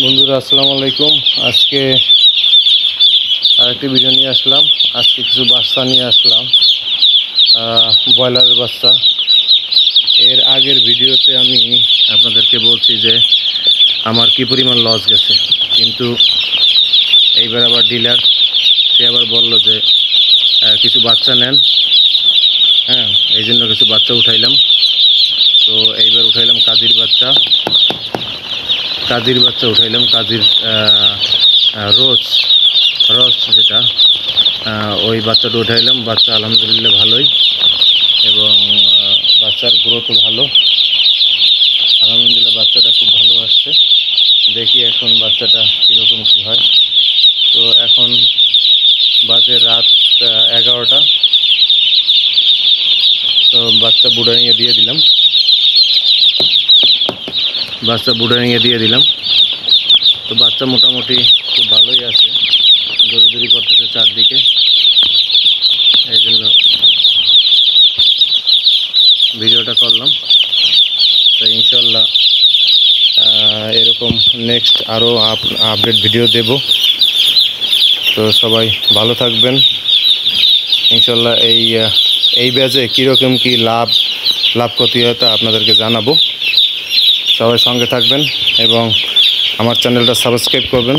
বন্ধুরা আসসালামু আলাইকুম। আজকে আরেকটি ভিডিও নিয়ে আসলাম। আজকে কিছু বাচ্চা নিয়ে আসলাম, ব্রয়লারের বাচ্চা। এর আগের ভিডিওতে আমি আপনাদেরকে বলছি যে আমার কি পরিমাণ লস গেছে, কিন্তু এইবার আবার ডিলার সে আবার বলল যে কিছু বাচ্চা নেন। এই জন্য কিছু বাচ্চা উঠাইলাম। তো এইবার উঠাইলাম কাজির বাচ্চা উঠাইলাম। কাজির রোজ যেটা, ওই বাচ্চাটা উঠাইলাম। বাচ্চা আলহামদুলিল্লাহ ভালোই, এবং বাচ্চার গ্রোথও ভালো। আলহামদুলিল্লাহ বাচ্চাটা খুব ভালো আসছে। দেখি এখন বাচ্চাটা কীরকম কী হয়। তো এখন বাজে রাত 11টা। তো বাচ্চা বুড়াইয়ে দিয়ে দিলাম। তো বাচ্চা মোটামুটি খুব ভালোই আছে, দৌড়াদৌড়ি করতেছে চারদিকে। এই জন্য ভিডিওটা করলাম। তো ইনশাল্লাহ এরকম নেক্সট আরও আপডেট ভিডিও দেব। তো সবাই ভালো থাকবেন। ইনশাল্লাহ এই ব্যাচে কীরকম কী লাভ ক্ষতি হয় তা আপনাদেরকে জানাবো। সবাই সঙ্গে থাকবেন এবং আমার চ্যানেলটা সাবস্ক্রাইব করবেন।